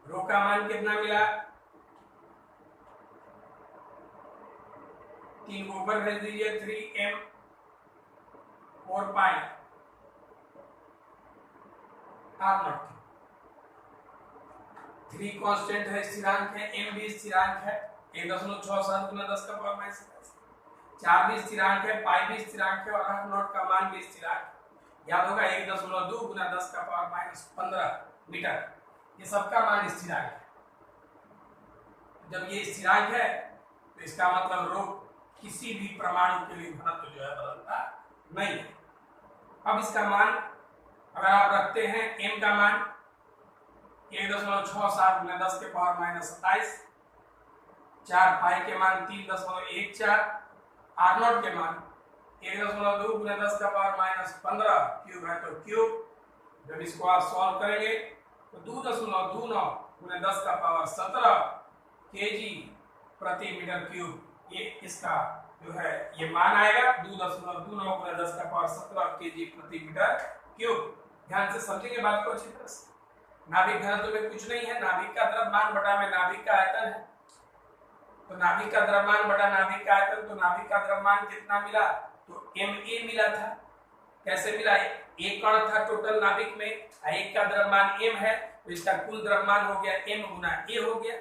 रो का मान कितना मिला, 3 को ऊपर भेज दीजिए, 3m 4 pi are not. 3 constant है, स्थिरांक है, m भी स्थिरांक है, 1.67 गुना 10 का पावर -10, 4 भी स्थिरांक है, पाई भी स्थिरांक है और आर नॉट का मान भी स्थिरांक है। याद होगा 1.2 गुना 10 का पावर -15 मीटर, ये सबका मान स्थिरांक है। जब ये स्थिरांक है तो इसका मतलब रो किसी भी परमाणु के लिए घनत्व जो है बदलता नहीं है। अब इसका मान अगर आप रखते हैं, m का मान 1.67 गुना 10 के पावर -27, 4 पाई के मान 3.14, आर नॉट के मान 1.2 गुना 10 का पावर -15 क्यूब है, तो क्यूब जब इसको आप सॉल्व करेंगे तो 2.29 गुना 10 का पावर 17 केजी प्रति मीटर क्यूब, ये इसका जो है ये मान आएगा 2.29 गुना 10 का पावर 17 केजी प्रति मीटर क्यूब। ध्यान से समझेंगे बात को अच्छी तरह से। नाभिक घनत्व में कुछ नहीं है, नाभिक का द्रव्यमान बटा में नाभिक का आयतन है। तो नाभिक का द्रव्यमान बटा नाभिक का आयतन, तो नाभिक का द्रव्यमान कितना मिला, तो ma मिला था। कैसे मिला, एक कण था टोटल नाभिक में, एक का द्रव्यमान m है, तो इसका कुल द्रव्यमान हो गया m गुना a हो गया,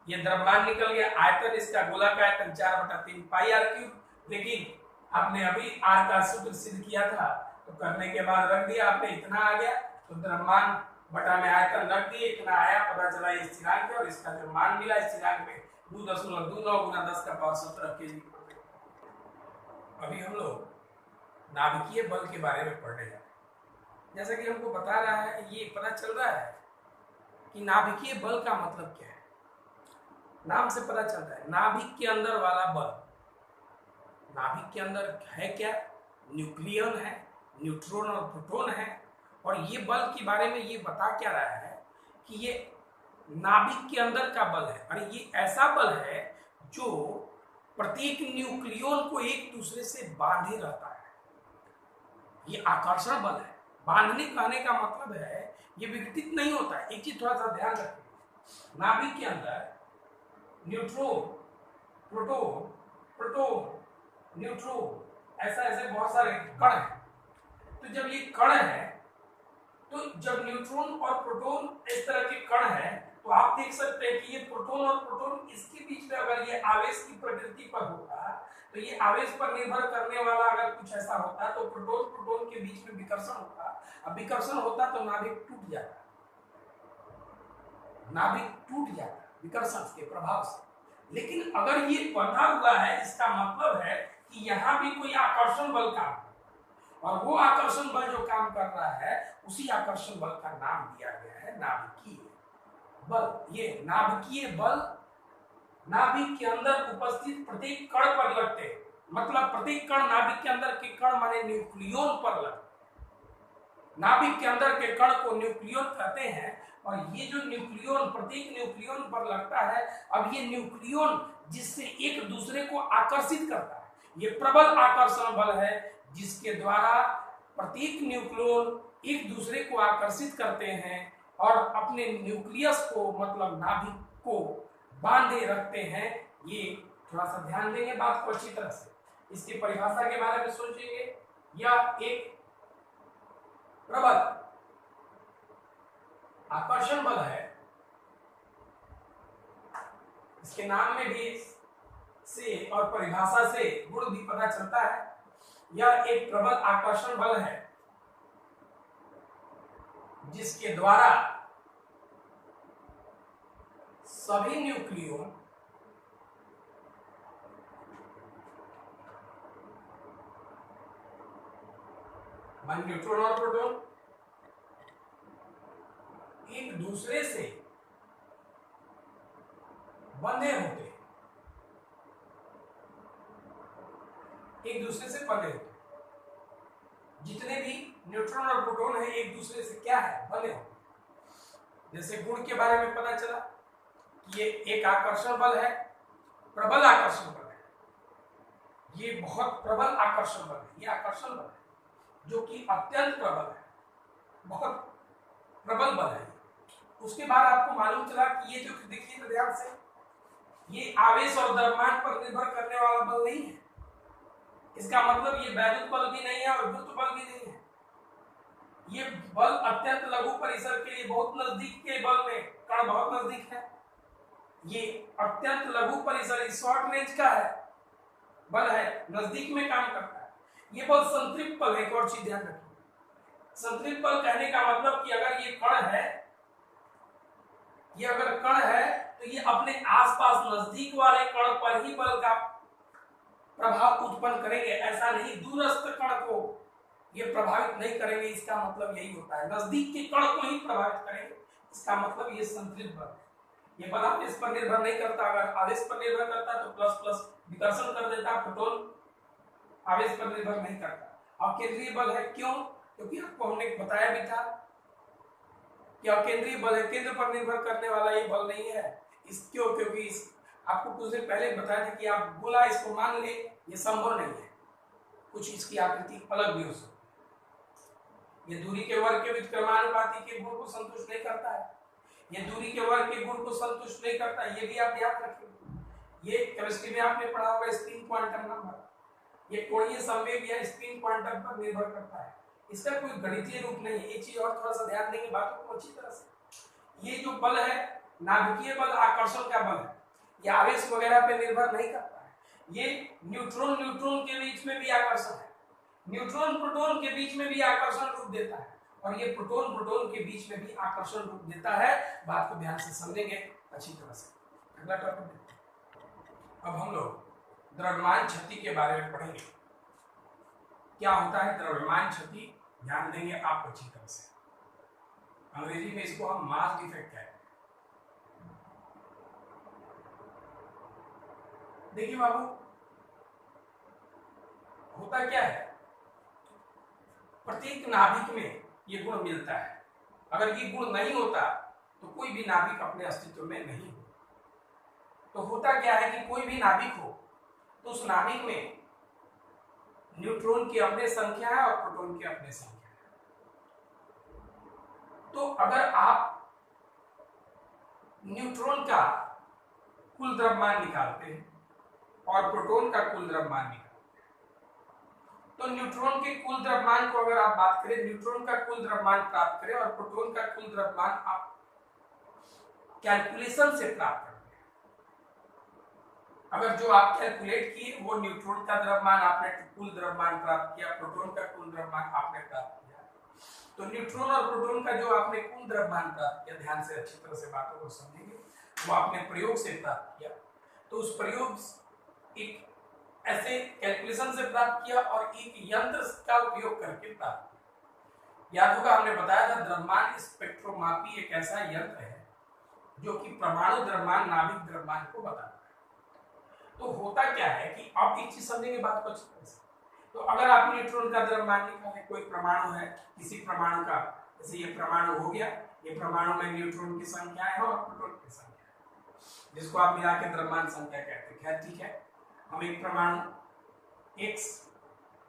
ये द्रव्यमान निकल गया। आयतन इसका गोला का आयतन 4/3 पाई आर क्यूब। लेकिन आपने अभी आर का सूत्र सिद्ध किया था, तो करने के बाद रख दिया आपने, इतना आ गया, तो द्रव्यमान बटा में आयतन रख दिए, इतना आया, पता चला ये स्थिरांक है और इसका जो मान मिला स्थिरांक में 2.29 गुना 10 का पावर 17 केजी। अभी हम लोग नाभिकीय बल के बारे में पढ़ने जा रहे हैं। जैसा कि हमको बता रहा है, ये पता चल रहा है कि नाभिकीय बल का मतलब क्या है। नाम से पता चलता है नाभिक के अंदर वाला बल। नाभिक के अंदर है क्या, न्यूक्लियन है, न्यूट्रॉन और प्रोटॉन है। और ये बल के बारे में ये बता क्या रहा है कि ये नाभिक के अंदर का बल है, और ये ऐसा बल है जो प्रत्येक न्यूक्लियन को एक दूसरे से बांधे रहता है। ये आकर्षण बल है। बांधने कहने का मतलब है ये विघटित नहीं होता है। एक चीज थोड़ा सा ध्यान रखें, नाभिक के अंदर न्यूट्रॉन, प्रोटॉन, प्रोटॉन, न्यूट्रॉन, ऐसे बहुत सारे कण हैं। तो जब ये कण है, तो जब न्यूट्रॉन और प्रोटॉन इस तरह के कण है, तो आप देख सकते हैं कि ये प्रोटॉन और प्रोटॉन, इसके बीच में अगर ये आवेश की प्रकृति पर होता, तो ये आवेश पर निर्भर करने वाला अगर कुछ ऐसा होता, तो प्रोटॉन प्रोटॉन के बीच में विकर्षण होता। अब विकर्षण होता तो नाभिक टूट जाता, नाभिक टूट जाता विकर्षण के प्रभाव से। लेकिन अगर ये बंधा हुआ है, इसका मतलब है कि यहाँ भी कोई आकर्षण बल काम, और वो आकर्षण बल जो काम कर रहा है, उसी आकर्षण बल का नाम दिया गया है नाभिकीय बल। ये नाभिकीय बल नाभिक के अंदर उपस्थित प्रत्येक कण पर लगते, मतलब प्रत्येक कण नाभिक के अंदर के कण माने न्यूक्लियन पर लगते। नाभिक के अंदर के कण को न्यूक्लियन कहते हैं, और ये जो न्यूक्लियन प्रत्येक न्यूक्लियन पर लगता है, अब ये न्यूक्लियन जिससे एक दूसरे को आकर्षित करता है, ये प्रबल आकर्षण बल है जिसके द्वारा प्रत्येक न्यूक्लियन एक दूसरे को आकर्षित करते हैं। और अपने न्यूक्लियस को मतलब नाभिक को बांधे रखते हैं। ये थोड़ा सा ध्यान देंगे बात को अच्छी तरह से, इसकी परिभाषा के बारे में सोचेंगे। यह एक प्रबल आकर्षण बल है, इसके नाम में भी से और परिभाषा से गुण भी पता चलता है। यह एक प्रबल आकर्षण बल है जिसके द्वारा सभी न्यूक्लियन न्यूट्रॉन और प्रोटॉन एक दूसरे से बंधे होते हैं, एक दूसरे से बंधे होते हैं। जितने भी न्यूट्रॉन और प्रोटॉन है एक दूसरे से क्या है, बंधे होते हैं। जैसे गुण के बारे में पता चला कि ये एक आकर्षण बल है, प्रबल आकर्षण बल है, ये बहुत प्रबल आकर्षण बल है, ये आकर्षण बल है जो कि अत्यंत प्रबल है, बहुत प्रबल बल है। उसके बाद आपको मालूम चला कि ये जो देखिए तो ध्यान से, ये आवेश और द्रव्यमान पर निर्भर करने वाला बल नहीं है। इसका मतलब ये वैद्युत बल भी नहीं है और गुरुत्व बल भी नहीं है। ये बल अत्यंत लघु परिसर के लिए बहुत नजदीक के बल में, कण बहुत नजदीक है, ये अत्यंत लघु परिसर शॉर्ट रेंज का है बल है, नजदीक में काम करता है। ये बल संतृप्त बल है। एक और चीज ध्यान रखिए, संतृप्त बल कहने का मतलब कि अगर ये कण है, ये अगर कण है तो ये अपने आसपास नजदीक वाले कण पर ही बल का प्रभाव उत्पन्न करेंगे, ऐसा नहीं दूरस्थ कण को ये प्रभावित नहीं करेंगे। इसका मतलब यही होता है, नजदीक के कण को ही प्रभावित करेंगे, इसका मतलब ये संतृप्त बल है। ये बल आवेश पर निर्भर नहीं करता, अगर आवेश पर निर्भर करता तो प्लस प्लस विकर्षण कर देता, प्रोटॉन आवेश पर निर्भर नहीं करता। और केंद्रीय बल है, क्यों? क्योंकि आपको हमने बताया भी था कि केंद्रीय बल है, केंद्र पर निर्भर करने वाला ये बल नहीं है। इस क्यों? क्योंकि इस आपको कुछ दिन पहले बताया था कि आप गोला इसको मान ले, ये संभव नहीं है, कुछ इसकी आकृति अलग भी हो सकती है। ये दूरी के वर्ग के व्युत्क्रमानुपाती के गुण को संतुष्ट नहीं करता है, ये दूरी के वर्ग के गुण को संतुष्ट नहीं करता, ये भी आप याद रखिए। ये केमिस्ट्री में आपने पढ़ा होगा स्पिन क्वांटम नंबर, ये कोणीय संवेग या स्पिन क्वांटम पर निर्भर करता है, इसका कोई गणितीय रूप नहीं है। एक चीज और थोड़ा सा ध्यान देंगे बातों को अच्छी तरह से, ये जो बल है नाभिकीय बल आकर्षण का बल है, ये आवेश वगैरह पे निर्भर नहीं करता है। ये न्यूट्रॉन न्यूट्रॉन के बीच में भी आकर्षण है, न्यूट्रॉन प्रोटॉन के बीच में भी आकर्षण रूप देता है, और ये प्रोटॉन प्रोटॉन के बीच में भी आकर्षण रूप देता है। बात को ध्यान से समझेंगे अच्छी तरह से। अगला टॉपिक देखते हैं। अब हम लोग द्रव्यमान क्षति के बारे में पढ़ेंगे। क्या होता है द्रव्यमान क्षति, ध्यान देंगे आप अच्छी तरह से। अंग्रेजी में इसको हम मास डिफेक्ट कहते हैं। देखिए बाबू, होता क्या है, प्रत्येक नाभिक में ये गुण मिलता है। अगर ये गुण नहीं होता तो कोई भी नाभिक अपने अस्तित्व में नहीं हो। तो होता क्या है कि कोई भी नाभिक हो तो उस नाभिक में न्यूट्रॉन की अपनी संख्या है और प्रोटॉन की अपनी संख्या है। तो अगर आप न्यूट्रॉन का कुल द्रव्यमान निकालते हैं और प्रोटॉन का कुल द्रव्यमान निकालते हैं, तो न्यूट्रॉन के कुल द्रव्यमान को अगर आप बात करें, न्यूट्रॉन का कुल द्रव्यमान प्राप्त करें और प्रोटॉन का कुल द्रव्यमान आप कैलकुलेशन से प्राप्त करें। अगर जो आप कैलकुलेट किए वो न्यूट्रॉन का द्रव्यमान आपने कुल द्रव्यमान प्राप्त किया, प्रोटॉन का कुल द्रव्यमान आपने प्राप्त किया, तो न्यूट्रॉन और प्रोटॉन का जो आपने कुल द्रव्यमान प्राप्त किया, ध्यान से अच्छी तरह से बातों को समझेंगे, वो आपने प्रयोग से प्राप्त किया। तो उस प्रयोग एक ऐसे कैलकुलेशन से प्राप्त किया और एक यंत्र का उपयोग करके प्राप्त किया। याद होगा हमने बताया था द्रव्यमान स्पेक्ट्रोमापी एक ऐसा यंत्र है जो कि परमाणु द्रव्यमान नाभिक द्रव्यमान को बताता है। तो होता क्या है कि आप एक चीज समझेंगे बात को अच्छी तरह से। तो अगर आप न्यूट्रॉन का द्रव्यमान निकालें, कोई परमाणु है, किसी परमाणु का, जैसे ये परमाणु हो गया, ये परमाणु में न्यूट्रॉन की संख्या है और प्रोटॉन की संख्या है, जिसको आप मिला के द्रव्यमान संख्या कहते हैं। खैर ठीक है, हम एक परमाणु x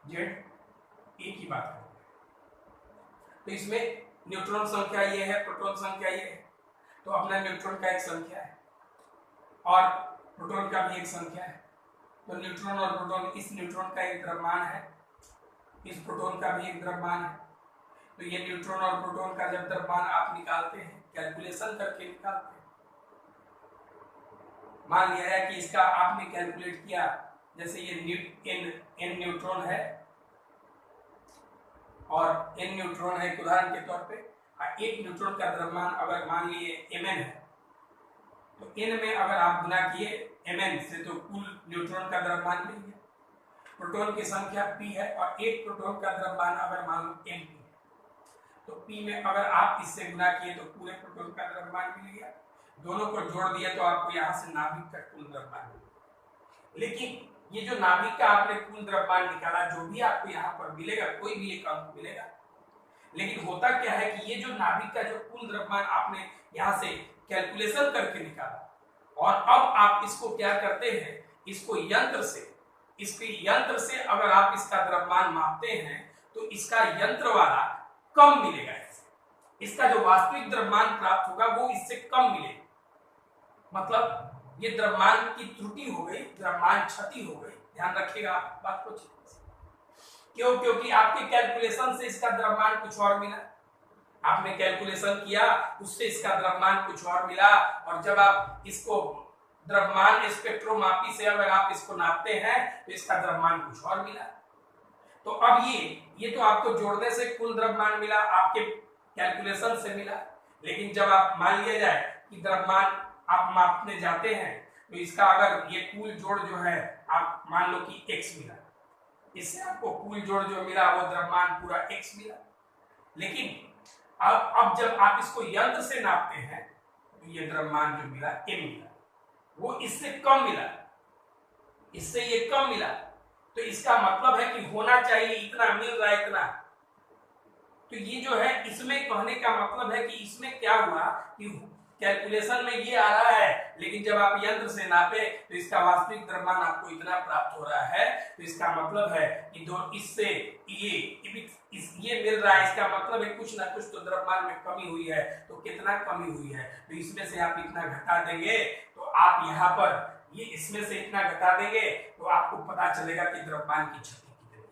z a की बात करते हैं। तो इसमें न्यूट्रॉन संख्या ये है, प्रोटॉन संख्या ये है, तो अपना न्यूट्रॉन का एक संख्या है और प्रोटॉन का भी एक संख्या है। तो न्यूट्रॉन और प्रोटॉन, इस न्यूट्रॉन का एक द्रव्यमान है, इस प्रोटॉन का भी एक द्रव्यमान है। तो ये न्यूट्रॉन और प्रोटॉन का जब द्रव्यमान आप निकालते हैं, कैलकुलेशन करके निकालते हैं, मान लिया है कि इसका आपने कैलकुलेट किया, जैसे ये एन न्यूट्रॉन है और एन न्यूट्रॉन है, उदाहरण के तौर पे एक न्यूट्रॉन का द्रव्यमान अगर मान लिए mn है, तो n में अगर आप गुना किए mn से तो कुल न्यूट्रॉन का द्रव्यमान मिल गया। प्रोटॉन की संख्या p है और एक प्रोटॉन का द्रव्यमान अगर मान लो m है, तो p में अगर आप इससे गुना किए तो पूरे प्रोटॉन का द्रव्यमान मिल गया। दोनों को जोड़ दिया तो आपको यहाँ से नाभिक का कुल द्रव्यमान मिल गया। लेकिन ये जो नाभिक का आपने कुल द्रव्यमान निकाला, जो भी आपको यहाँ पर मिलेगा, कोई भी एक अंक मिलेगा, लेकिन होता क्या है कि ये जो नाभिक का जो कुल द्रव्यमान आपने यहाँ से कैलकुलेशन करके निकाला और अब आप इसको क्या करते हैं, इसको यंत्र से अगर आप इसका द्रव्यमान मापते हैं तो इसका यंत्र वाला कम मिलेगा। इसका जो वास्तविक द्रव्यमान प्राप्त होगा वो इससे कम मिलेगा। मतलब ये द्रव्यमान की त्रुटि हो गई, द्रव्यमान क्षति हो गई। ध्यान रखिएगा बात को। क्यों? क्योंकि आपके कैलकुलेशन से इसका द्रव्यमान कुछ और मिला, आपने कैलकुलेशन किया, उससे इसका द्रव्यमान कुछ और मिला, और जब आप इसको द्रव्यमान स्पेक्ट्रोमापी से अगर आप इसको नापते हैं तो इसका द्रव्यमान कुछ और मिला। तो अब ये तो आपको जोड़ने से कुल द्रव्यमान मिला, आपके कैलकुलेशन से मिला। लेकिन जब आप मान लिया जाए कि द्रव्यमान आप मापने जाते हैं तो इसका अगर ये कुल जोड़ जो है आप मान लो कि x मिला, इससे आपको कुल जोड़ जो मिला वो द्रव्यमान पूरा x मिला। लेकिन अब जब आप इसको यंत्र से नापते हैं तो ये द्रव्यमान जो मिला m मिला, वो इससे कम मिला, इससे ये कम मिला। तो इसका मतलब है कि होना चाहिए इतना, मिल रहा है इतना। तो ये जो है, इसमें कहने का मतलब है कि इसमें क्या हुआ कि कैलकुलेशन में ये आ रहा है, लेकिन जब आप यंत्र से नापे तो इसका वास्तविक द्रव्यमान आपको इतना प्राप्त हो रहा है। तो इसका मतलब है कि दो इससे ये मिल रहा है, इसका मतलब है कुछ ना कुछ तो द्रव्यमान में कमी हुई है। तो कितना कमी हुई है, तो इसमें से आप इतना घटा देंगे तो आप यहाँ पर ये इसमें से इतना घटा देंगे तो आपको पता चलेगा कि द्रव्यमान की क्षति कितनी है।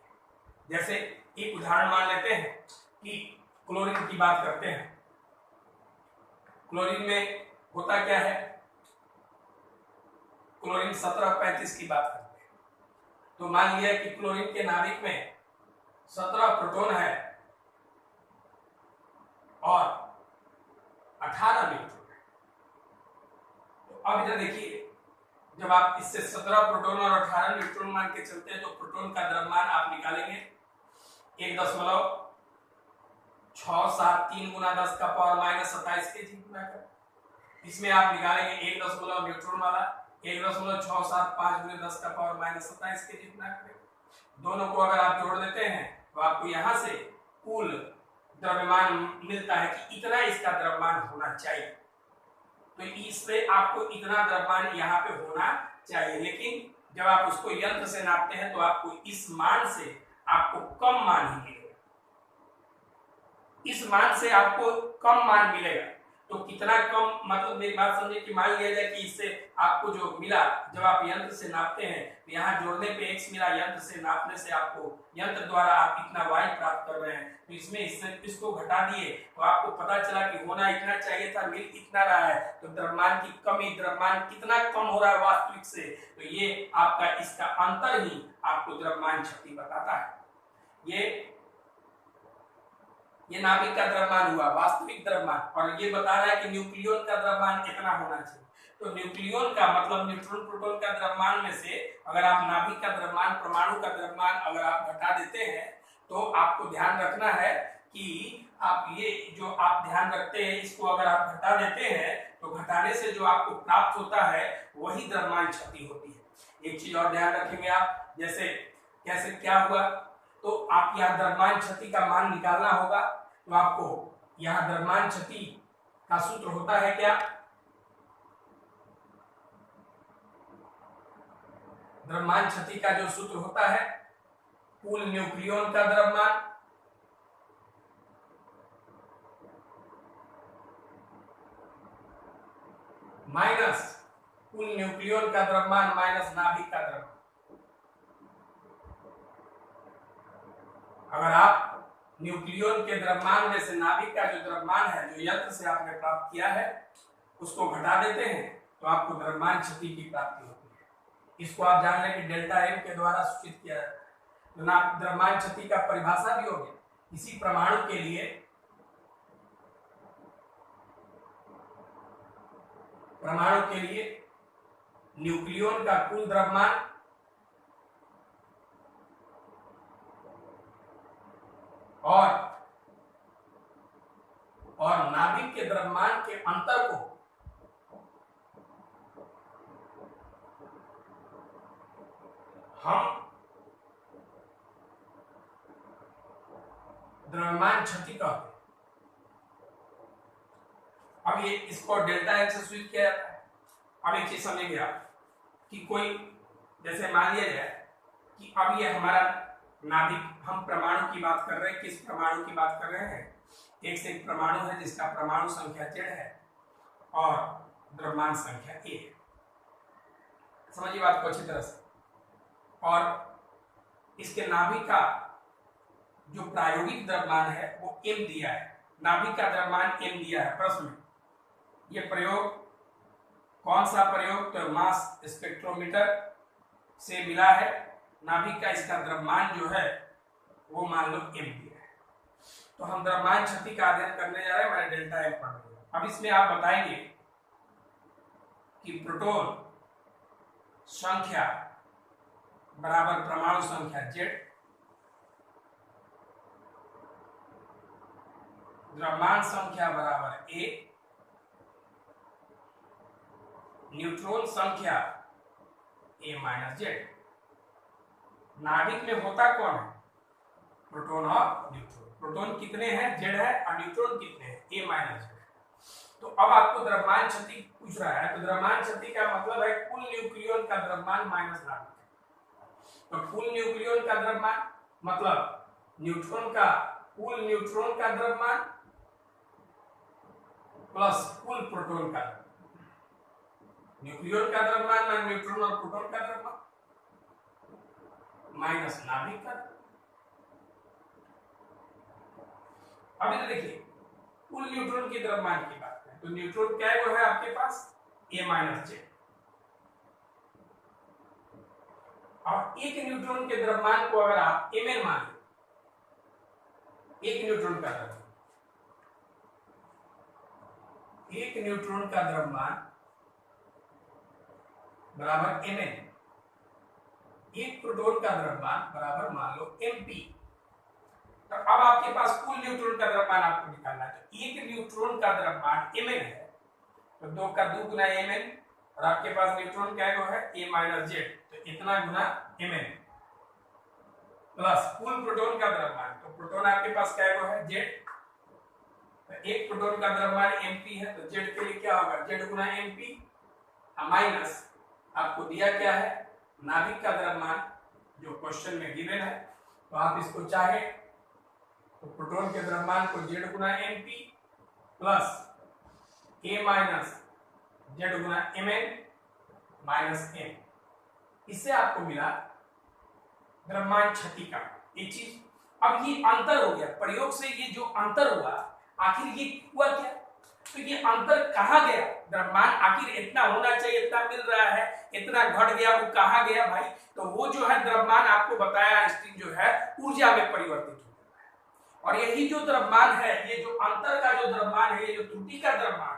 जैसे एक उदाहरण मान लेते हैं कि क्लोरीन की बात करते हैं। क्लोरीन में होता क्या है, क्लोरीन 1735 की बात करते हैं। तो मान लिया कि क्लोरीन के नाभिक में 17 प्रोटॉन है और 18 न्यूट्रॉन है। तो अब इधर देखिए, जब आप इससे 17 प्रोटॉन और 18 न्यूट्रॉन मान के चलते हैं तो प्रोटॉन का द्रव्यमान आप निकालेंगे 1.673 गुना 10 का पावर -27 केजी गुना कर। इसमें आप निकालेंगे 1 न्यूट्रॉन वाला 1.675 गुना 10 का पावर -27 केजी गुना कर। दोनों को अगर आप जोड़ देते हैं तो आपको यहाँ से कुल द्रव्यमान मिलता है कि इतना इसका द्रव्यमान होना चाहिए। तो इससे आपको इतना द्रव्यमान यहाँ पे होना चाहिए। लेकिन जब आप उसको यंत्र से नापते हैं तो आपको इस मान से आपको कम मान ही मिलेगा, इस मान से आपको कम मान मिलेगा। तो कितना कम, मतलब मेरी बात समझे कि मान लिया जाए कि इससे आपको जो मिला, जब आप यंत्र से नापते हैं तो यहाँ जोड़ने पे x मिला, यंत्र से नापने से आपको यंत्र द्वारा आप इतना y प्राप्त कर रहे हैं। तो इसमें इसको घटा दिए तो आपको पता चला कि होना इतना चाहिए था, मिल इतना रहा है। तो द्रव्यमान की कमी, द्रव्यमान कितना कम हो रहा है वास्तविक से, तो ये आपका इसका अंतर ही आपको द्रव्यमान क्षति बताता है। ये नाभिक का द्रव्यमान हुआ, वास्तविक द्रव्यमान, और ये बता रहा है कि न्यूक्लियन का द्रव्यमान कितना होना चाहिए। तो न्यूक्लियन का मतलब न्यूट्रॉन प्रोटॉन का द्रव्यमान में से अगर आप नाभिक का द्रव्यमान, परमाणु का द्रव्यमान अगर आप घटा देते हैं तो आपको ध्यान रखना है कि आप ये जो आप ध्यान रखते हैं इसको अगर आप घटा देते हैं तो घटाने से जो आपको प्राप्त होता है वही द्रव्यमान क्षति होती है। एक चीज और ध्यान रखेंगे आप, जैसे कैसे क्या हुआ, तो आप यहाँ द्रव्यमान क्षति का मान निकालना होगा। तो आपको यहाँ द्रव्यमान क्षति का सूत्र होता है क्या, द्रव्यमान क्षति का जो सूत्र होता है कुल न्यूक्लियन का द्रव्यमान माइनस कुल न्यूक्लियन का द्रव्यमान माइनस नाभिक का द्रव्यमान। अगर आप न्यूक्लियन के द्रव्यमान में से नाभिक का जो द्रव्यमान है जो यंत्र से आपने प्राप्त किया है उसको घटा देते हैं तो आपको द्रव्यमान क्षति की प्राप्ति होती है। इसको आप जान लें कि डेल्टा एम के द्वारा सूचित किया जाता है। तो ना द्रव्यमान क्षति का परिभाषा भी हो गया। इसी परमाणु के लिए न्यूक्लियन का कुल द्रव्यमान और नाभिक के द्रव्यमान के अंतर को हम द्रव्यमान क्षति कहते हैं। अब ये इसको डेल्टा एम से सूचित किया जाता है। अब एक चीज समझिए आप कि कोई जैसे मान लिया जाए कि अब ये हमारा नाभिक, हम परमाणु की बात कर रहे हैं। किस परमाणु की बात कर रहे हैं? एक से एक परमाणु है जिसका परमाणु संख्या Z है और द्रव्यमान संख्या A है। समझिए बात को अच्छी तरह से। और इसके नाभिक का जो प्रायोगिक द्रव्यमान है वो M दिया है। नाभिक का द्रव्यमान M दिया है प्रश्न में। ये प्रयोग कौन सा प्रयोग? तो मास स्पेक्ट्रोमीटर से मिला है। नाभिक का इसका द्रव्यमान जो है वो मान लो M दिया है। तो हम द्रव्यमान क्षति का अध्ययन करने जा रहे हैं। मैंने डेल्टा एम पढ़ लिया। अब इसमें आप बताएंगे कि प्रोटॉन संख्या बराबर परमाणु संख्या Z, द्रव्यमान संख्या बराबर A, न्यूट्रॉन संख्या A माइनस Z। नाभिक में होता कौन है? प्रोटॉन और न्यूट्रॉन। प्रोटॉन कितने हैं? Z है। और न्यूट्रॉन कितने हैं? A minus Z। तो अब आपको द्रव्यमान क्षति पूछ रहा है। तो द्रव्यमान क्षति का मतलब है कुल न्यूक्लियन का द्रव्यमान माइनस नाभिक। तो कुल न्यूक्लियन का द्रव्यमान मतलब न्यूट्रॉन का कुल न्यूट्रॉन का द्रव्यमान प्लस कुल प्रोटॉन का द्रव्यमान। न्यूक्लियन का द्रव्यमान माइनस न्यूट्रॉन और प्रोटॉन का द्रव्यमान माइनस नाभिक का। अभी तो देखिए कुल न्यूट्रॉन के द्रव्यमान की बात करें तो न्यूट्रॉन क्या है? वो है आपके पास A माइनस Z। और एक न्यूट्रॉन के द्रव्यमान को अगर आप Mn मान लें, एक न्यूट्रॉन का द्रव्यमान, एक न्यूट्रॉन का द्रव्यमान बराबर Mn, एक प्रोटॉन का द्रव्यमान बराबर मान लो Mp। तो अब आपके पास कुल न्यूट्रॉन का द्रव्यमान आपको निकालना है। तो एक न्यूट्रॉन का द्रव्यमान Mn है तो 2 का 2 गुना Mn और आपके पास न्यूट्रॉन क्या है? A minus Z। तो इतना गुना Mn प्लस कुल प्रोटॉन का द्रव्यमान। तो प्रोटॉन आपके पास क्या है? Z। तो एक प्रोटॉन का द्रव्यमान Mp है तो Z के लिए क्या होगा? Z गुना Mp माइनस आपको दिया क्या है? नाभिक का द्रव्यमान जो क्वेश्चन में गिवन है। तो आप इसको चाहे तो प्रोटॉन के द्रव्यमान को Z Guna Mp plus A minus Z Guna Mn minus M, इससे आपको मिला द्रव्यमान क्षति का एक चीज। अब ये अंतर हो गया प्रयोग से। ये जो अंतर हुआ आखिर ये हुआ क्या? तो ये अंतर कहाँ गया? द्रव्यमान आखिर इतना होना चाहिए, इतना मिल रहा है, इतना घट गया, वो कहाँ गया भाई? तो वो जो है द्रव्यमान आपको बताया स्टीम जो है ऊर्जा में परिवर्तित हो रहा है। और यही जो द्रव्यमान है, ये जो अंतर का जो द्रव्यमान है, ये जो त्रुटि का द्रव्यमान है,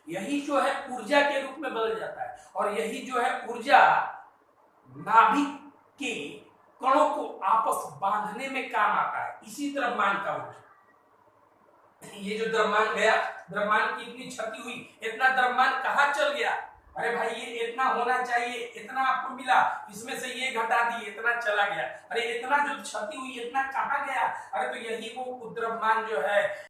यही जो है ऊर्जा के रूप में बदल जाता है। और यही जो है ऊर्जा नाभिक के कणों को आपस बांधने में काम आता है। इसी द्रव्यमान का ऊर्जा। ये जो द्रव्यमान गया, द्रव्यमान की इतनी क्षति हुई, इतना द्रव्यमान कहाँ चल गया? अरे भाई ये इतना होना चाहिए, इतना आपको मिला, इसमें से ये घटा दिए, इतना चला गया। अरे इतना जो क्षति हुई, इतना कहाँ गया? अरे तो यही वो द्रव्यमान जो है